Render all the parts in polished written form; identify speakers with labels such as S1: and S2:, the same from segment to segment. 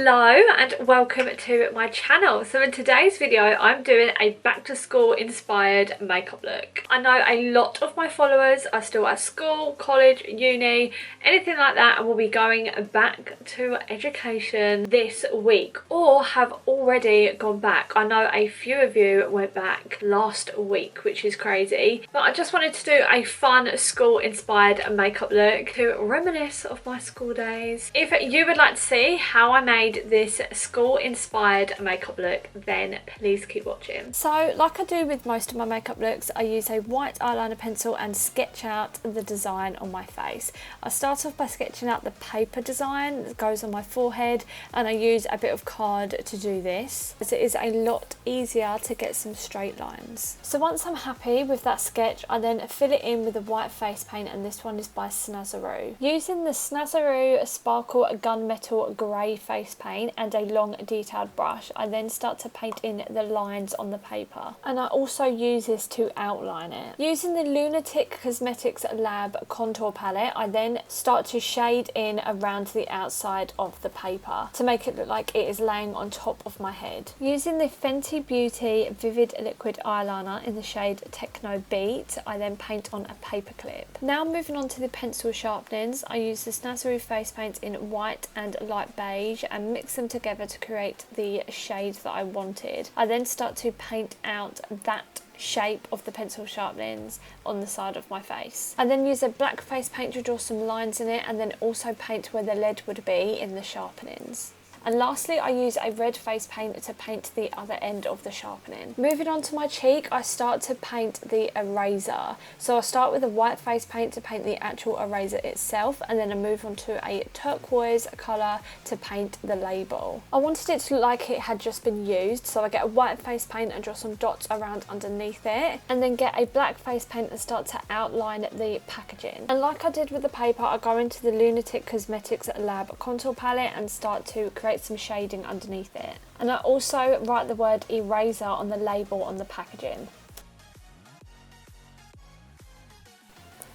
S1: Hello and welcome to my channel. So in today's video I'm doing a back to school inspired makeup look. I know a lot of my followers are still at school, college, uni, anything like that, and will be going back to education this week or have already gone back. I know a few of you went back last week, which is crazy, but I just wanted to do a fun school inspired makeup look to reminisce of my school days. If you would like to see how I made this school inspired makeup look, then please keep watching. So like I do with most of my makeup looks, I use a white eyeliner pencil and sketch out the design on my face. I start off by sketching out the paper design that goes on my forehead, and I use a bit of card to do this, as it is a lot easier to get some straight lines. So once I'm happy with that sketch, I then fill it in with a white face paint, and this one is by Snazaroo. Using the Snazaroo Sparkle Gunmetal Grey face paint and a long detailed brush, I then start to paint in the lines on the paper, and I also use this to outline it. Using the Lunatic Cosmetics Lab contour palette, I then start to shade in around the outside of the paper to make it look like it is laying on top of my head. Using the Fenty Beauty Vivid Liquid Eyeliner in the shade Techno Beat, I then paint on a paper clip. Now moving on to the pencil sharpenings, I use the Snazaroo face paint in white and light beige and mix them together to create the shade that I wanted. I then start to paint out that shape of the pencil sharpenings on the side of my face. I then use a black face paint to draw some lines in it, and then also paint where the lead would be in the sharpenings. And lastly, I use a red face paint to paint the other end of the sharpening. Moving on to my cheek, I start to paint the eraser. So I start with a white face paint to paint the actual eraser itself, and then I move on to a turquoise colour to paint the label. I wanted it to look like it had just been used, so I get a white face paint and draw some dots around underneath it, and then get a black face paint and start to outline the packaging. And like I did with the paper, I go into the Lunatic Cosmetics Lab contour palette and start to create some shading underneath it. And I also write the word eraser on the label on the packaging.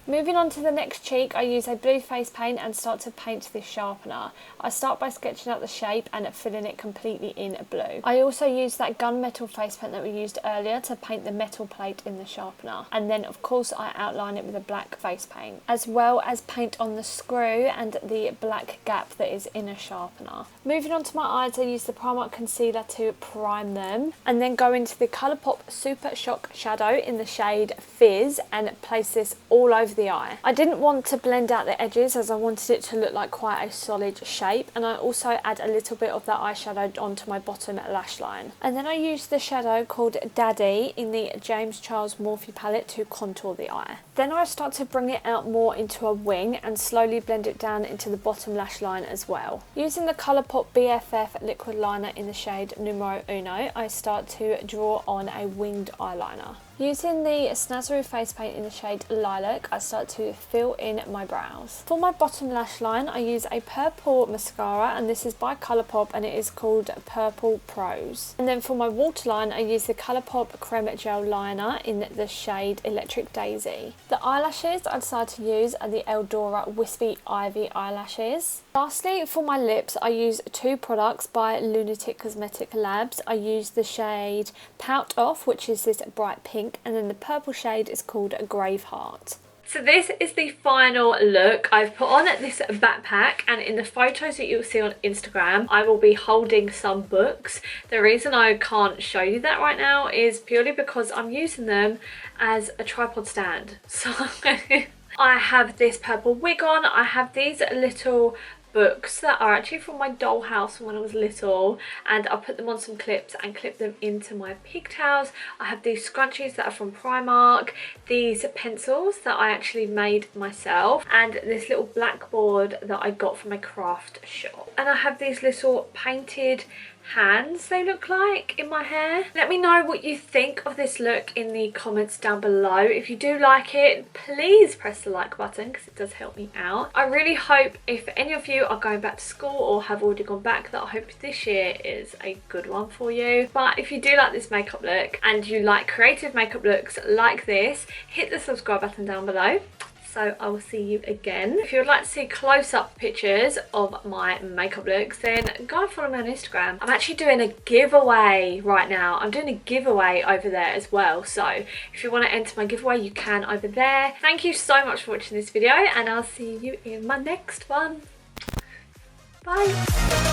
S1: Moving on to the next cheek, I use a blue face paint and start to paint this sharpener. I start by sketching out the shape and filling it completely in blue. I also use that gunmetal face paint that we used earlier to paint the metal plate in the sharpener. And then of course I outline it with a black face paint, as well as paint on the screw and the black gap that is in a sharpener. Moving on to my eyes, I use the Primark concealer to prime them, and then go into the Colourpop Super Shock shadow in the shade Fizz and place this all over the eye. I didn't want to blend out the edges, as I wanted it to look like quite a solid shape, and I also add a little bit of that eyeshadow onto my bottom lash line. And then I use the shadow called Daddy in the James Charles Morphe palette to contour the eye. Then I start to bring it out more into a wing and slowly blend it down into the bottom lash line as well. Using the Colourpop BFF liquid liner in the shade Numero Uno, I start to draw on a winged eyeliner. Using the Snazaroo face paint in the shade Lilac, I start to fill in my brows. For my bottom lash line, I use a purple mascara, and this is by Colourpop and it is called Purple Pros. And then for my waterline, I use the Colourpop Creme Gel Liner in the shade Electric Daisy. The eyelashes I decided to use are the Eldora Wispy Ivy eyelashes. Lastly, for my lips, I use two products by Lunatic Cosmetic Labs. I use the shade Pout Off, which is this bright pink, and then the purple shade is called Graveheart. So this is the final look. I've put on this backpack, and in the photos that you'll see on Instagram, I will be holding some books. The reason I can't show you that right now is purely because I'm using them as a tripod stand. So I have this purple wig on, I have these little books that are actually from my dollhouse when I was little, and I'll put them on some clips and clip them into my pigtails. I have these scrunchies that are from Primark, these pencils that I actually made myself, and this little blackboard that I got from a craft shop. And I have these little painted hands, they look like, in my hair. Let me know what you think of this look in the comments down below. If you do like it, please press the like button because it does help me out. I really hope if any of you are going back to school or have already gone back, that I hope this year is a good one for you. But if you do like this makeup look and you like creative makeup looks like this, hit the subscribe button down below. so I will see you again. If you would like to see close-up pictures of my makeup looks, then go and follow me on Instagram. I'm actually doing a giveaway right now. I'm doing a giveaway over there as well, so if you want to enter my giveaway, you can over there. Thank you so much for watching this video, and I'll see you in my next one. Bye.